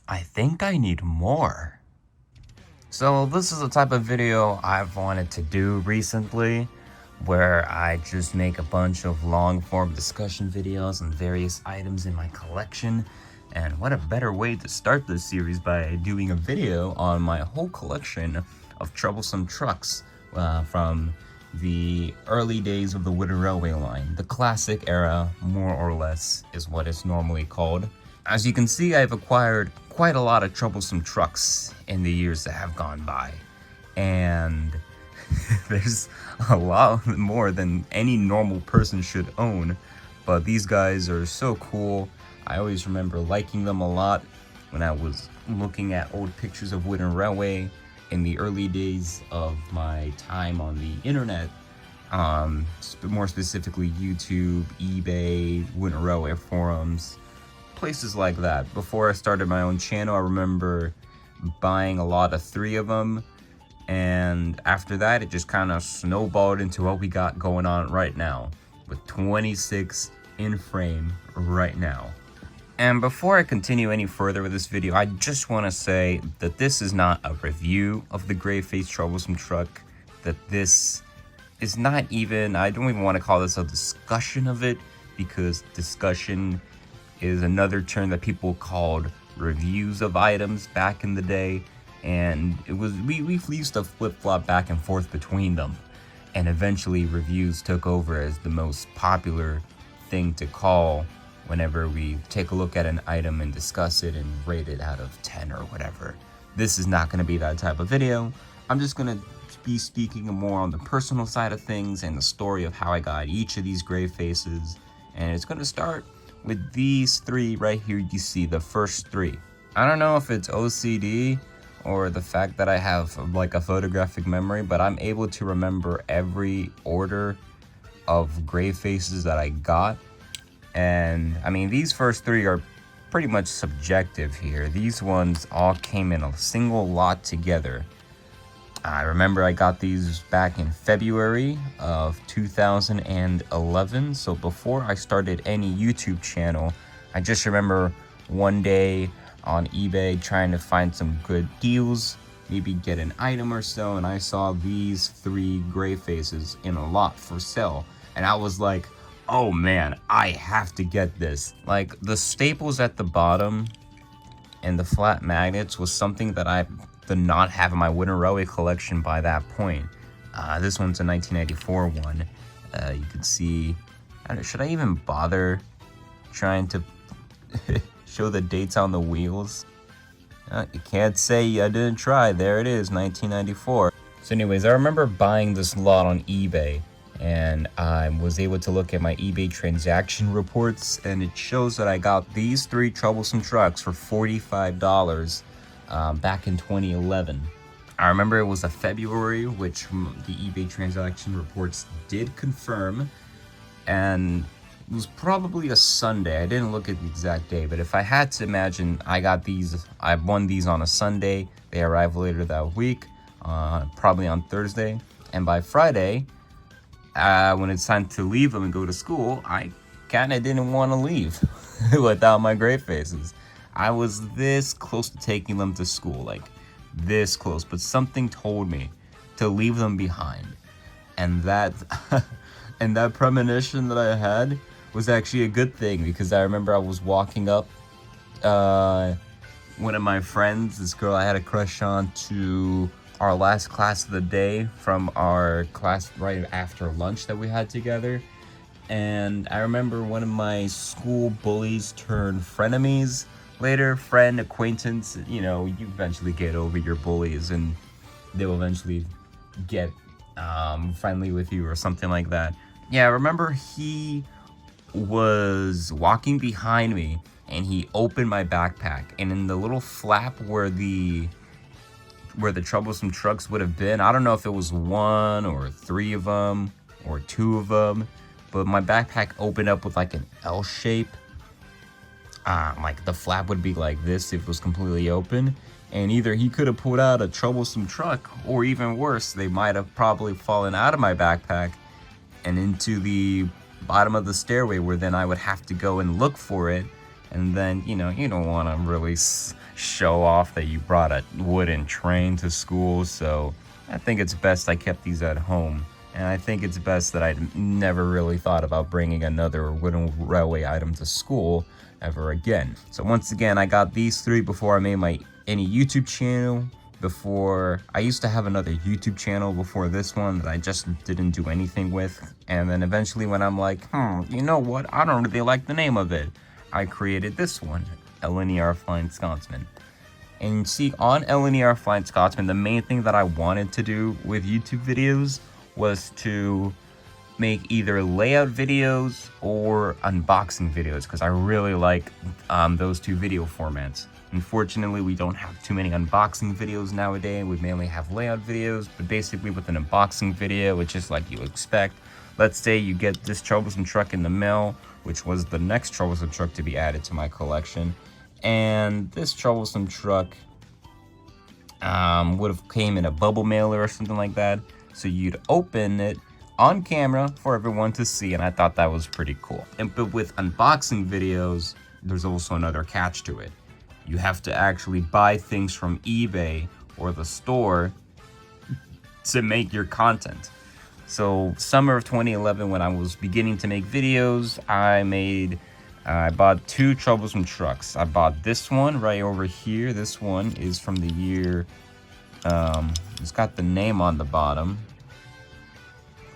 I think I need more. So this is the type of video I've wanted to do recently, where I just make a bunch of long form discussion videos on various items in my collection. And what a better way to start this series by doing a video on my whole collection of Troublesome Trucks from the early days of the Wooden Railway line. The classic era, more or less, is what it's normally called. As you can see, I've acquired quite a lot of Troublesome Trucks in the years that have gone by. And there's a lot more than any normal person should own. But these guys are so cool. I always remember liking them a lot when I was looking at old pictures of Wooden Railway in the early days of my time on the internet. More specifically YouTube, eBay, Wooden Railway forums, places like that. Before I started my own channel, I remember buying a lot of 3 of them, and after that it just kind of snowballed into what we got going on right now, with 26 in frame right now. And before I continue any further with this video, I just want to say that this is not a review of the gray face Troublesome Truck, that this is not even, I don't even want to call this a discussion of it, because discussion is another term that people called reviews of items back in the day, and it was we used to flip-flop back and forth between them, and eventually reviews took over as the most popular thing to call whenever we take a look at an item and discuss it and rate it out of 10 or whatever. This is not going to be that type of video. I'm just going to be speaking more on the personal side of things and the story of how I got each of these gray faces, and it's going to start with these 3 right here. You see the first 3. I don't know if it's OCD or the fact that I have like a photographic memory, but I'm able to remember every order of gray faces that I got. And I mean, these first 3 are pretty much subjective here. These ones all came in a single lot together. I remember I got these back in February of 2011, so before I started any YouTube channel, I just remember one day on eBay trying to find some good deals, maybe get an item or so, and I saw these 3 gray faces in a lot for sale, and I was like, oh man, I have to get this. Like, the staples at the bottom and the flat magnets was something that I did not have in my Wooden Railway collection by that point. This one's a 1994 one. You can see, should I even bother trying to show the dates on the wheels? You can't say I didn't try. There it is, 1994. So anyways, I remember buying this lot on eBay, and I was able to look at my eBay transaction reports, and it shows that I got these 3 Troublesome Trucks for $45 back in 2011. I remember it was a February, which the eBay transaction reports did confirm, and it was probably a Sunday. I didn't look at the exact day, but if I had to imagine, I won these on a Sunday. They arrived later that week, probably on Thursday, and by Friday, when it's time to leave them and go to school, I kind of didn't want to leave without my gray faces. I was this close to taking them to school, like this close, but something told me to leave them behind. And that and that premonition that I had was actually a good thing, because I remember I was walking up one of my friends, this girl I had a crush on, to our last class of the day from our class right after lunch that we had together. And I remember one of my school bullies turned frenemies later, friend, acquaintance, you know, you eventually get over your bullies and they'll eventually get friendly with you or something like that. Yeah, I remember he was walking behind me and he opened my backpack, and in the little flap where the Troublesome Trucks would have been, I don't know if it was 1 or 3 of them or 2 of them, but my backpack opened up with like an L shape. Like the flap would be like this if it was completely open, and either he could have pulled out a Troublesome Truck, or even worse, they might have probably fallen out of my backpack and into the bottom of the stairway, where then I would have to go and look for it And then, you don't want to really show off that you brought a wooden train to school. So I think it's best I kept these at home. And I think it's best that I never really thought about bringing another wooden railway item to school ever again. So once again, I got these 3 before I made any YouTube channel. Before, I used to have another YouTube channel before this one that I just didn't do anything with. And then eventually when I'm like, you know what, I don't really like the name of it, I created this one, LNER Flying Scotsman. And see, on LNER Flying Scotsman, the main thing that I wanted to do with YouTube videos was to make either layout videos or unboxing videos, because I really like those 2 video formats. Unfortunately, we don't have too many unboxing videos nowadays. We mainly have layout videos, but basically with an unboxing video, it's just like you expect. Let's say you get this Troublesome Truck in the mail, which was the next Troublesome Truck to be added to my collection. And this Troublesome Truck would have came in a bubble mailer or something like that. So you'd open it on camera for everyone to see, and I thought that was pretty cool. But with unboxing videos, there's also another catch to it. You have to actually buy things from eBay or the store to make your content. So summer of 2011, when I was beginning to make videos, I bought 2 Troublesome Trucks. I bought this one right over here. This one is from the year, it's got the name on the bottom.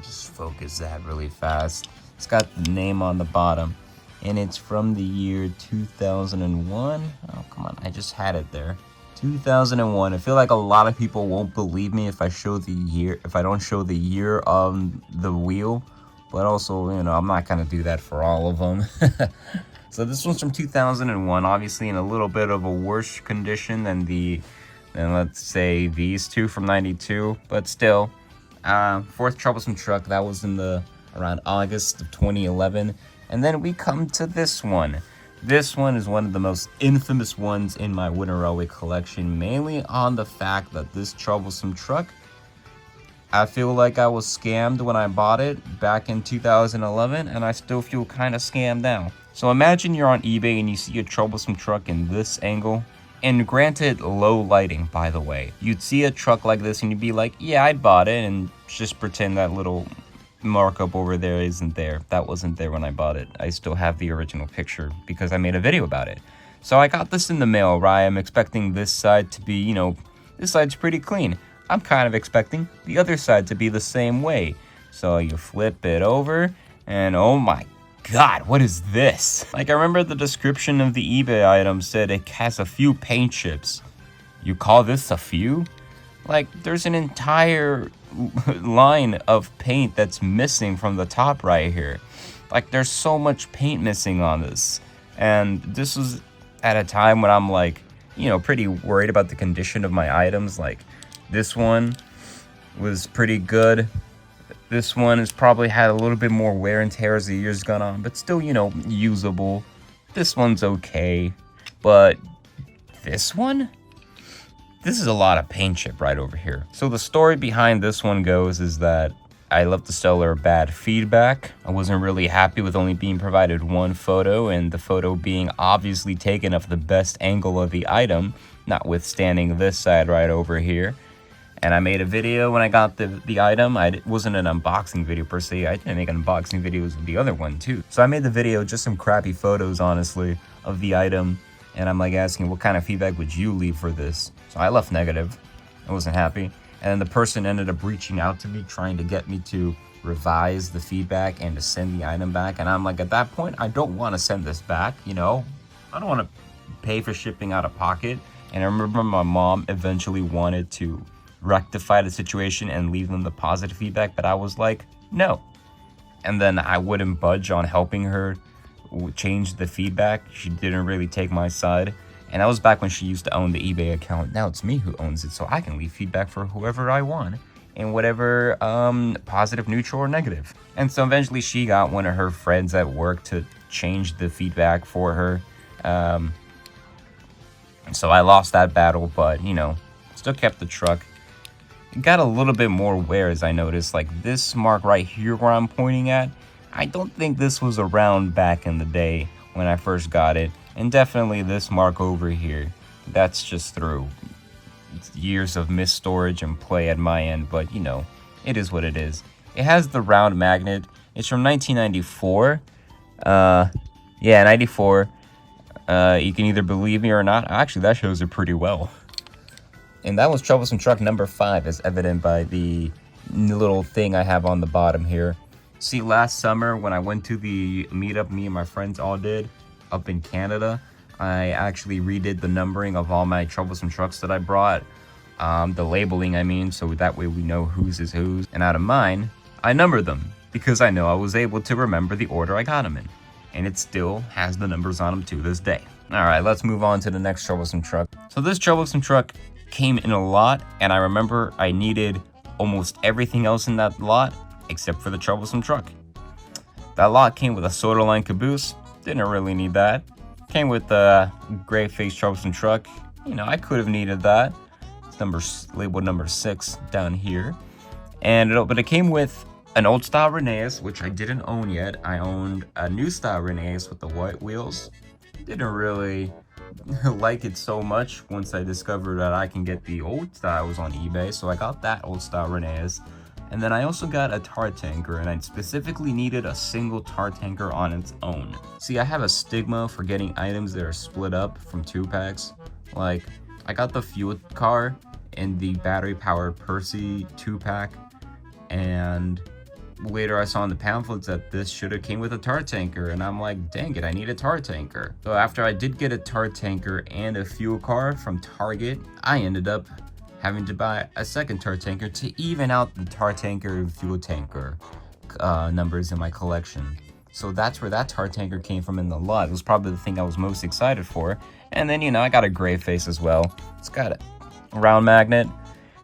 Just focus that really fast. It's got the name on the bottom. And it's from the year 2001. Oh, come on, I just had it there. 2001. I feel like a lot of people won't believe me if I show the year, if I don't show the year on the wheel. But also, I'm not gonna do that for all of them. So this one's from 2001, obviously in a little bit of a worse condition than let's say these 2 from 92, but still. 4th Troublesome Truck, that was in around August of 2011. And then we come to this one. This one is one of the most infamous ones in my wooden railway collection, mainly on the fact that this Troublesome Truck, I feel like I was scammed when I bought it back in 2011, and I still feel kind of scammed now. So imagine you're on eBay and you see a Troublesome Truck in this angle, and granted, low lighting, by the way. You'd see a truck like this and you'd be like, yeah, I bought it, and just pretend that little markup over there isn't there. That wasn't there when I bought it. I still have the original picture because I made a video about it. So I got this in the mail, right? I'm expecting this side to be, this side's pretty clean. I'm kind of expecting the other side to be the same way. So you flip it over and oh my God, what is this? Like, I remember the description of the eBay item said it has a few paint chips. You call this a few? Like, there's an entire line of paint that's missing from the top right here. Like, there's so much paint missing on this. And this was at a time when I'm like, pretty worried about the condition of my items. Like, this one was pretty good. This one has probably had a little bit more wear and tear as the years gone on, but still, usable. This one's okay. But this one? This is a lot of paint chip right over here. So the story behind this one goes is that I left the seller bad feedback. I wasn't really happy with only being provided one photo, and the photo being obviously taken of the best angle of the item, notwithstanding this side right over here. And I made a video when I got the item. It wasn't an unboxing video per se. I didn't make unboxing videos of the other one too. So I made the video, just some crappy photos, honestly, of the item. And I'm like asking, what kind of feedback would you leave for this? So I left negative. I wasn't happy. And then the person ended up reaching out to me, trying to get me to revise the feedback and to send the item back. And I'm like, at that point, I don't want to send this back, I don't want to pay for shipping out of pocket. And I remember my mom eventually wanted to rectify the situation and leave them the positive feedback, but I was like, no. And then I wouldn't budge on helping her change the feedback. She didn't really take my side. And that was back when she used to own the eBay account. Now it's me who owns it, so I can leave feedback for whoever I want and whatever positive, neutral, or negative. And so eventually she got one of her friends at work to change the feedback for her. So I lost that battle, but still kept the truck. It got a little bit more wear, as I noticed. Like this mark right here where I'm pointing at, I don't think this was around back in the day when I first got it. And definitely this mark over here, that's just through years of missed storage and play at my end, but you know, it is what it is. It has the round magnet. It's from 1994. Yeah, 94. You can either believe me or not. Actually, that shows it pretty well. And that was Troublesome Truck number 5, as evident by the little thing I have on the bottom here. See, last summer when I went to the meetup me and my friends all did up in Canada, I actually redid the numbering of all my Troublesome Trucks that I brought. The labeling, I mean, so that way we know whose is whose. And out of mine, I numbered them because I know I was able to remember the order I got them in. And it still has the numbers on them to this day. All right, let's move on to the next Troublesome Truck. So this Troublesome Truck came in a lot, and I remember I needed almost everything else in that lot except for the Troublesome Truck. That lot came with a soda line caboose. Didn't really need that. Came with the gray face Troublesome Truck. You know, I could have needed that. It's labeled number 6 down here. But it came with an old style Reneus, which I didn't own yet. I owned a new style Reneus with the white wheels. Didn't really like it so much once I discovered that I can get the old styles on eBay. So I got that old style Reneus. And then I also got a tar tanker, and I specifically needed a single tar tanker on its own. See, I have a stigma for getting items that are split up from 2-packs. Like, I got the fuel car and the battery-powered Percy 2-pack, and later I saw in the pamphlets that this should have came with a tar tanker, and I'm like, dang it, I need a tar tanker. So after I did get a tar tanker and a fuel car from Target, I ended up having to buy a second tar tanker to even out the tar tanker and fuel tanker numbers in my collection. So that's where that tar tanker came from in the lot. It was probably the thing I was most excited for. And then, you know, I got a gray face as well. It's got a round magnet.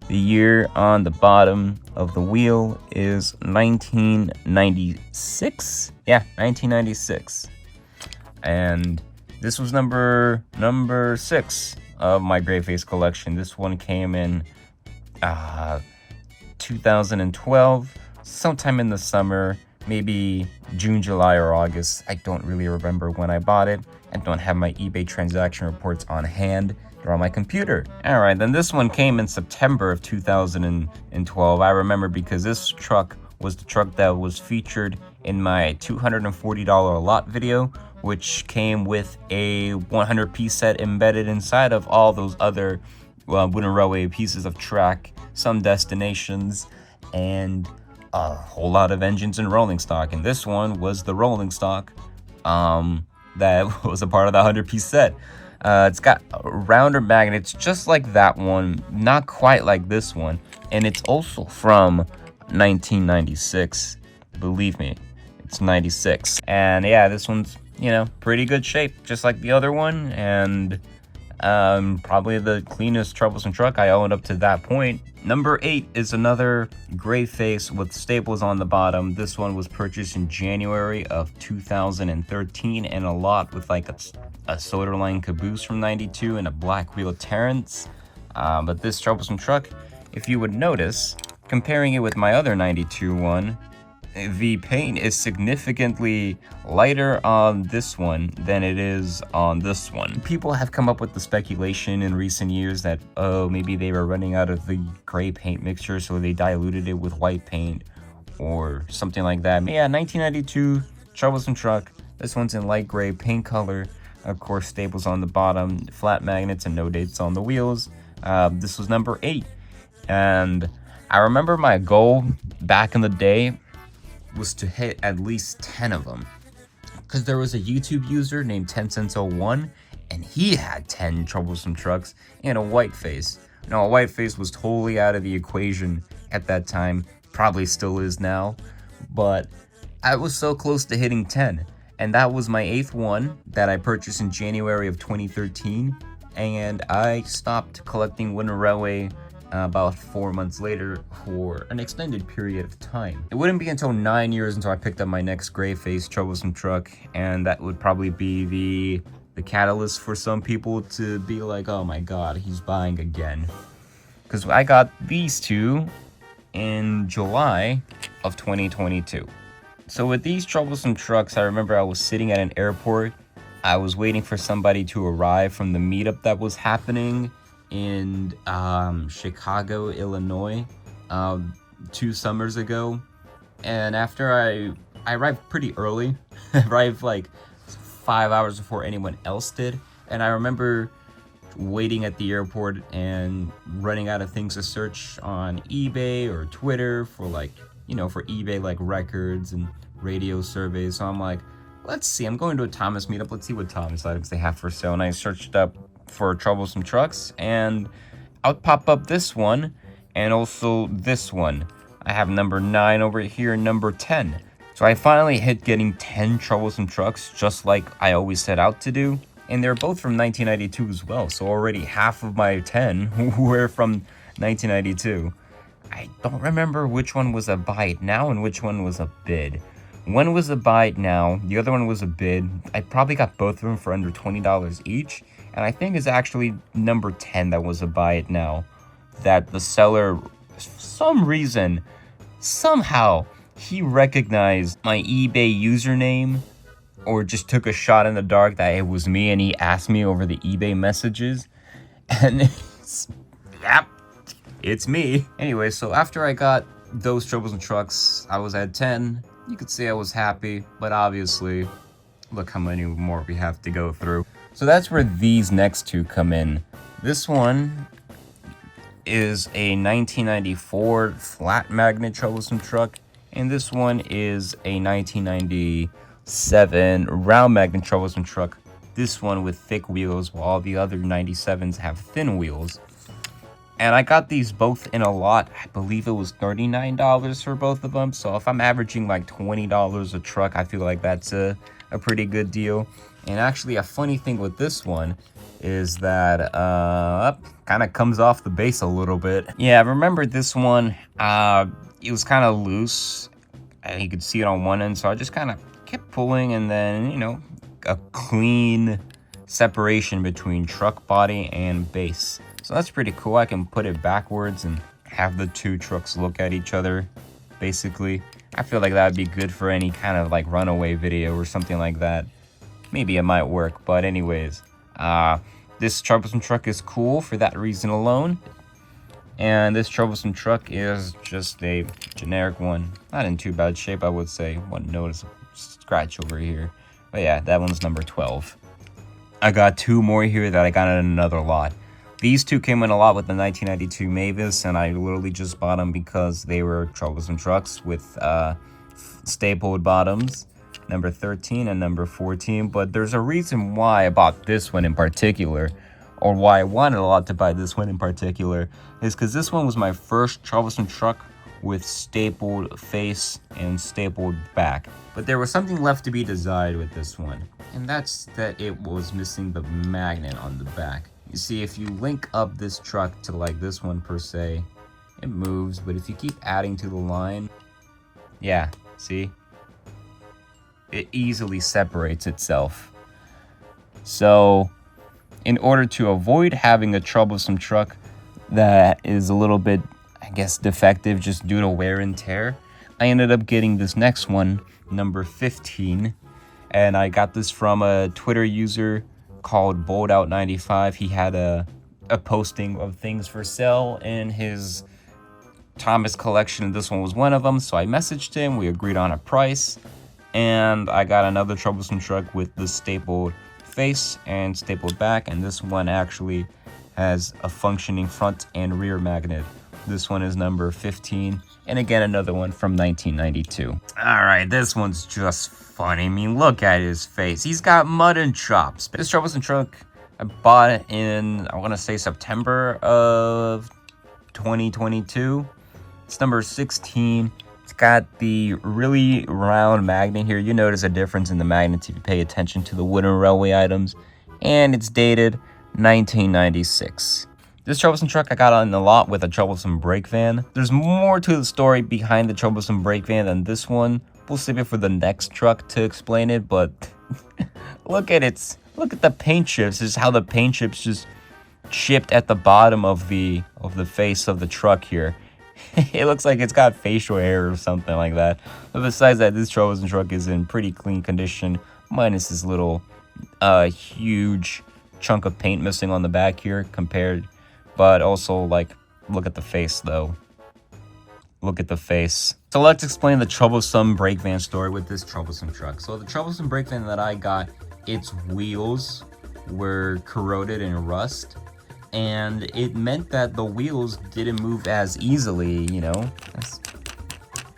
The year on the bottom of the wheel is 1996. Yeah, 1996. And this was number 6 of my gray face collection. This one came in 2012, sometime in the summer, maybe June, July, or August. I don't really remember when I bought it. I don't have my eBay transaction reports on hand. They're on my computer. All right, then this one came in September of 2012. I remember because this truck was the truck that was featured in my $240 lot video, which came with a 100-piece set embedded inside of all those other wooden railway pieces of track, some destinations, and a whole lot of engines and rolling stock. And this one was the rolling stock that was a part of the 100-piece set. It's got rounder magnets just like that one, not quite like this one, and it's also from 1996. Believe me, it's 96. And yeah, this one's, you know, pretty good shape, just like the other one, and probably the cleanest Troublesome Truck I owned up to that point. Number 8 is another gray face with staples on the bottom. This one was purchased in January of 2013 in a lot with like a soda line caboose from 92 and a black wheel Terrence. But this Troublesome Truck, if you would notice, comparing it with my other 92 one, the paint is significantly lighter on this one than it is on this one. People have come up with the speculation in recent years that, oh, maybe they were running out of the gray paint mixture, so they diluted it with white paint or something like that. But yeah, 1992 Troublesome Truck. This one's in light gray paint color. Of course, staples on the bottom, flat magnets, and no dates on the wheels. This was number 8. And I remember my goal back in the day was to hit at least 10 of them, because there was a YouTube user named 10cents01, and he had 10 Troublesome Trucks and a white face. Now, a white face was totally out of the equation at that time, probably still is now, but I was so close to hitting 10, and that was my 8th one that I purchased in January of 2013, and I stopped collecting Wooden Railway about 4 months later for an extended period of time. It wouldn't be until 9 years until I picked up my next gray face Troublesome Truck, and that would probably be the catalyst for some people to be like, oh my god, he's buying again. Because I got these two in July of 2022. So with these Troublesome Trucks, I remember I was sitting at an airport I was waiting for somebody to arrive from the meetup that was happening in Chicago, Illinois, 2 summers ago. And after I arrived pretty early, I arrived like 5 hours before anyone else did. And I remember waiting at the airport and running out of things to search on eBay or Twitter for like, for eBay like records and radio surveys. So I'm like, let's see, I'm going to a Thomas meetup. Let's see what Thomas items they have for sale. And I searched up for Troublesome Trucks, and out pop up this one and also this one. I have number 9 over here and number 10. So I finally hit getting 10 Troublesome Trucks, just like I always set out to do. And they're both from 1992 as well. So already half of my 10 were from 1992. I don't remember which one was a buy it now and which one was a bid. One was a buy it now, the other one was a bid. I probably got both of them for under $20 each. And I think it's actually number 10 that was a buy it now. That the seller, for some reason, somehow, he recognized my eBay username, or just took a shot in the dark that it was me, and he asked me over the eBay messages. And yep, it's me. Anyway, so after I got those Troublesome Trucks, I was at 10. You could say I was happy, but obviously, look how many more we have to go through. So that's where these next two come in. This one is a 1994 flat magnet Troublesome Truck, and this one is a 1997 round magnet Troublesome Truck. This one with thick wheels, while the other 97s have thin wheels. And I got these both in a lot. I believe it was $39 for both of them. So if I'm averaging like $20 a truck, I feel like that's a pretty good deal. And actually, a funny thing with this one is that kind of comes off the base a little bit. Yeah, I remember this one. It was kind of loose. You could see it on one end, so I just kind of kept pulling, and then, a clean separation between truck body and base. So that's pretty cool. I can put it backwards and have the two trucks look at each other, basically. I feel like that would be good for any kind of like runaway video or something like that. Maybe it might work, but anyways, this Troublesome Truck is cool for that reason alone. And this Troublesome Truck is just a generic one. Not in too bad shape, I would say. One noticeable scratch over here. But yeah, that one's number 12. I got two more here that I got in another lot. These two came in a lot with the 1992 Mavis, and I literally just bought them because they were Troublesome Trucks with stapled bottoms, number 13 and number 14. But there's a reason why I bought this one in particular, or why I wanted a lot to buy this one in particular, is because this one was my first Troublesome Truck with stapled face and stapled back. But there was something left to be desired with this one, and that's that it was missing the magnet on the back. You see, if you link up this truck to like this one per se, it moves, but if you keep adding to the line, yeah, see? It easily separates itself. So, in order to avoid having a Troublesome Truck that is a little bit, I guess, defective just due to wear and tear, I ended up getting this next one, number 15, and I got this from a Twitter user called BoldOut95. He had a posting of things for sale in his Thomas collection, and this one was one of them. So I messaged him, we agreed on a price, and I got another Troublesome Truck with the stapled face and stapled back, and this one actually has a functioning front and rear magnet. This one is number 15, and again another one from 1992. Alright, this one's just funny. I mean, look at his face. He's got mutton chops. This Troublesome Truck, I bought it in, I want to say September of 2022. It's number 16. It's got the really round magnet here. You notice a difference in the magnets if you pay attention to the wooden railway items. And it's dated 1996. This Troublesome Truck I got on the lot with a Troublesome brake van. There's more to the story behind the Troublesome brake van than this one. We'll save it for the next truck to explain it, but look at the paint chips. This is how the paint chips just chipped at the bottom of the face of the truck here. It looks like it's got facial hair or something like that. But besides that, this Troublesome Truck is in pretty clean condition, minus this little a huge chunk of paint missing on the back here compared, but also like look at the face though. Look at the face. So let's explain the troublesome brake van story with this troublesome truck. So the troublesome brake van that I got, its wheels were corroded and rust, and it meant that the wheels didn't move as easily, you know,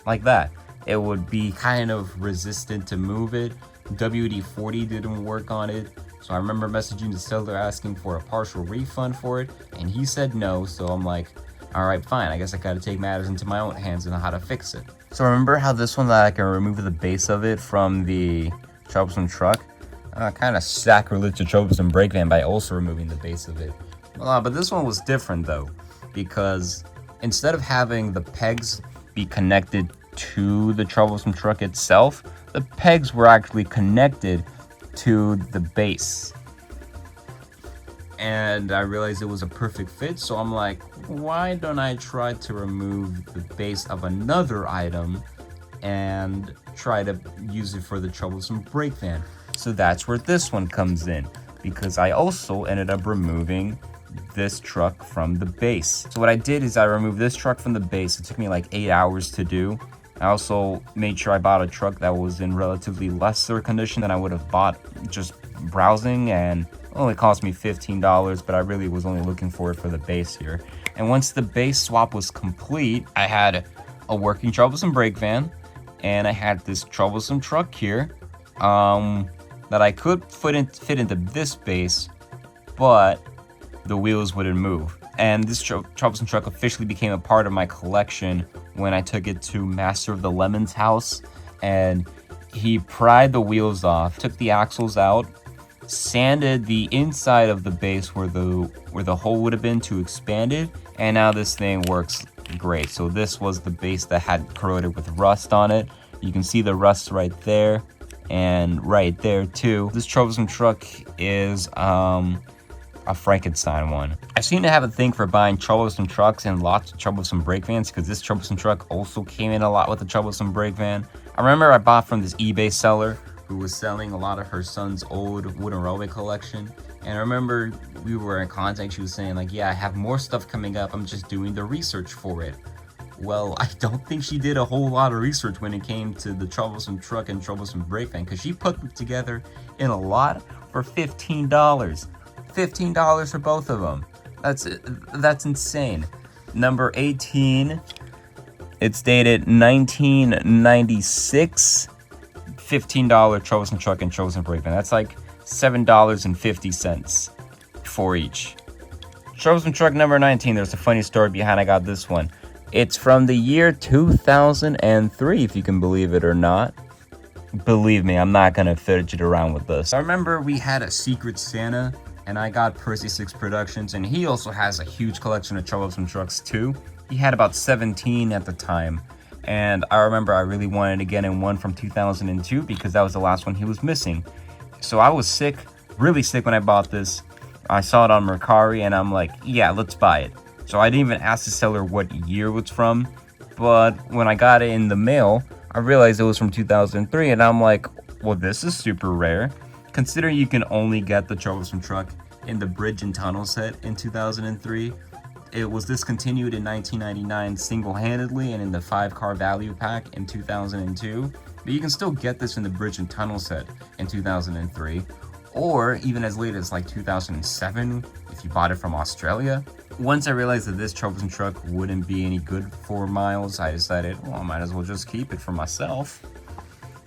like that. It would be kind of resistant to move it. WD-40 didn't work on it. So I remember messaging the seller asking for a partial refund for it, and he said no. So I'm like, all right, fine. I guess I gotta take matters into my own hands and know how to fix it. So remember how this one that I can remove the base of it from the troublesome truck? Kind of sacrilege to troublesome brake van by also removing the base of it. But this one was different though, because instead of having the pegs be connected to the troublesome truck itself, the pegs were actually connected to the base. And I realized it was a perfect fit, so I'm like, why don't I try to remove the base of another item and try to use it for the troublesome brake van? So that's where this one comes in, because I also ended up removing this truck from the base. So what I did is I removed this truck from the base. It took me like 8 hours to do. I also made sure I bought a truck that was in relatively lesser condition than I would have bought just browsing, and only cost me $15, but I really was only looking for it for the base here. And once the base swap was complete, I had a working troublesome brake van, and I had this troublesome truck here that I could fit into this base, but the wheels wouldn't move. And this troublesome truck officially became a part of my collection when I took it to Master of the Lemon's house, and he pried the wheels off, took the axles out, sanded the inside of the base where the hole would have been to expand it, and now this thing works great. So this was the base that had corroded with rust on it. You can see the rust right there and right there too. This troublesome truck is a Frankenstein one. I seem to have a thing for buying troublesome trucks and lots of troublesome brake vans, because this troublesome truck also came in a lot with the troublesome brake van. I remember I bought from this eBay seller who was selling a lot of her son's old wooden railway collection, and I remember we were in contact. She was saying like, yeah, I have more stuff coming up, I'm just doing the research for it. Well, I don't think she did a whole lot of research when it came to the troublesome truck and troublesome brake van, because she put them together in a lot for $15. $15 for both of them. That's insane. Number 18, it's dated 1996. $15 troublesome truck and troublesome brake van. That's like $7.50 for each. Troublesome truck number 19. There's a funny story behind I got this one. It's from the year 2003, if you can believe it or not. Believe me, I'm not gonna fidget around with this. I remember we had a Secret Santa, and I got Percy 6 Productions, and he also has a huge collection of troublesome trucks too. He had about 17 at the time, and I remember I really wanted to get in one from 2002 because that was the last one he was missing. So I was sick, really sick when I bought this. I saw it on Mercari, and I'm like, yeah, let's buy it. So I didn't even ask the seller what year it was from, but when I got it in the mail, I realized it was from 2003, and I'm like, well, this is super rare. Considering you can only get the troublesome truck in the bridge and tunnel set in 2003, it was discontinued in 1999 single-handedly and in the 5-car value pack in 2002. But you can still get this in the bridge and tunnel set in 2003, or even as late as like 2007 if you bought it from Australia. Once I realized that this troublesome truck wouldn't be any good for miles, I decided, well, I might as well just keep it for myself.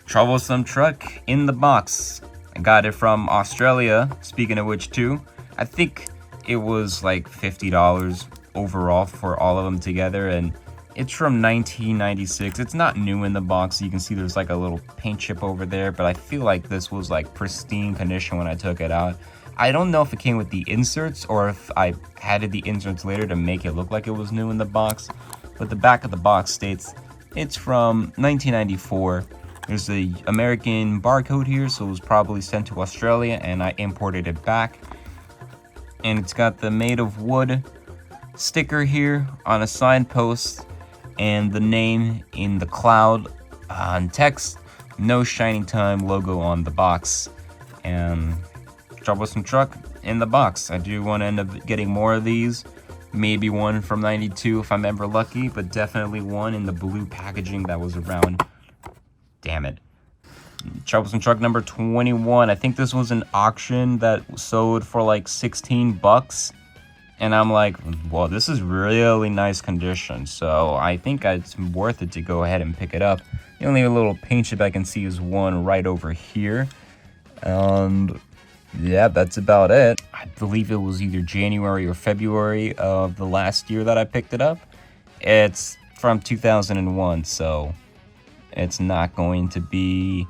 Troublesome truck in the box. I got it from Australia, speaking of which too. I think it was like $50 overall for all of them together, and it's from 1996. It's not new in the box. You can see there's like a little paint chip over there, but I feel like this was like pristine condition when I took it out. I don't know if it came with the inserts or if I added the inserts later to make it look like it was new in the box, but the back of the box states it's from 1994. There's the American barcode here, so it was probably sent to Australia, and I imported it back. And it's got the made of wood sticker here on a signpost, and the name in the cloud on text, no shining time logo on the box. And Troublesome Truck in the box. I do want to end up getting more of these. Maybe one from 92 if I'm ever lucky, but definitely one in the blue packaging that was around. Damn it. Troublesome Truck number 21. I think this was an auction that sold for like 16 bucks. And I'm like, well, this is really nice condition. So I think it's worth it to go ahead and pick it up. The only little paint chip I can see is one right over here. And yeah, that's about it. I believe it was either January or February of the last year that I picked it up. It's from 2001, so it's not going to be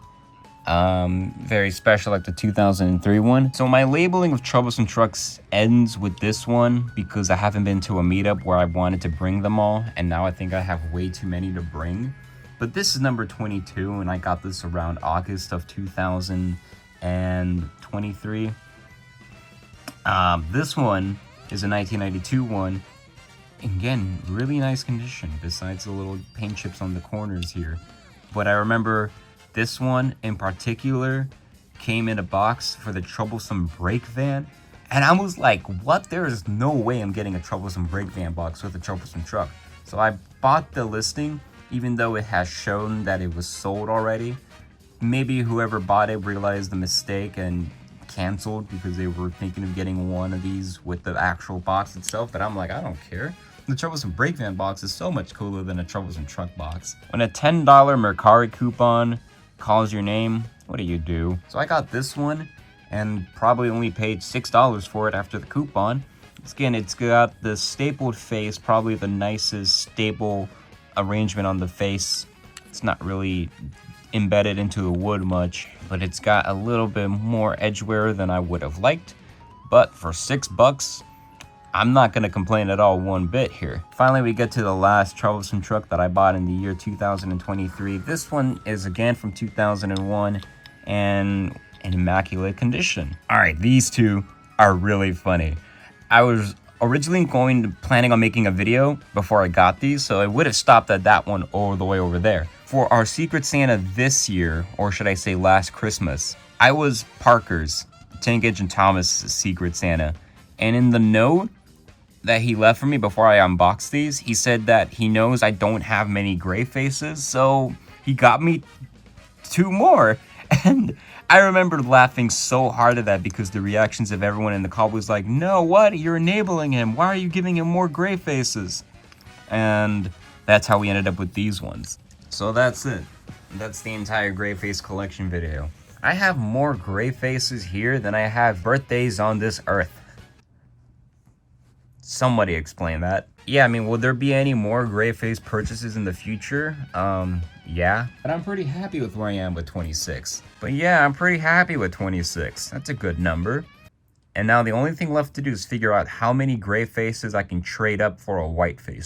very special like the 2003 one. So my labeling of Troublesome Trucks ends with this one because I haven't been to a meetup where I wanted to bring them all, and now I think I have way too many to bring. But this is number 22, and I got this around August of 2023. This one is a 1992 one. Again, really nice condition besides the little paint chips on the corners here. But I remember this one in particular came in a box for the Troublesome Brake Van. And I was like, what? There is no way I'm getting a Troublesome Brake Van box with a Troublesome Truck. So I bought the listing, even though it has shown that it was sold already. Maybe whoever bought it realized the mistake and canceled because they were thinking of getting one of these with the actual box itself. But I'm like, I don't care. The Troublesome Brake Van box is so much cooler than a Troublesome Truck box. When a $10 Mercari coupon calls your name, what do? So I got this one and probably only paid $6 for it after the coupon. Again, it's got the stapled face, probably the nicest staple arrangement on the face. It's not really embedded into the wood much, but it's got a little bit more edge wear than I would have liked. But for $6, I'm not going to complain at all one bit here. Finally, we get to the last Troublesome Truck that I bought in the year 2023. This one is again from 2001 and in immaculate condition. All right, these two are really funny. I was originally planning on making a video before I got these, so I would have stopped at that one all the way over there. For our Secret Santa this year, or should I say last Christmas, I was Parker's, Tankage and Thomas' Secret Santa. And in the note that he left for me before I unboxed these, he said that he knows I don't have many gray faces, so he got me 2 more. And I remember laughing so hard at that because the reactions of everyone in the call was like, no, what? You're enabling him. Why are you giving him more gray faces? And that's how we ended up with these ones. So that's it. That's the entire gray face collection video. I have more gray faces here than I have birthdays on this earth. Somebody explain that. Yeah, I mean, will there be any more gray face purchases in the future? Yeah. But I'm pretty happy with where I am with 26. But yeah, I'm pretty happy with 26. That's a good number. And now the only thing left to do is figure out how many gray faces I can trade up for a white face.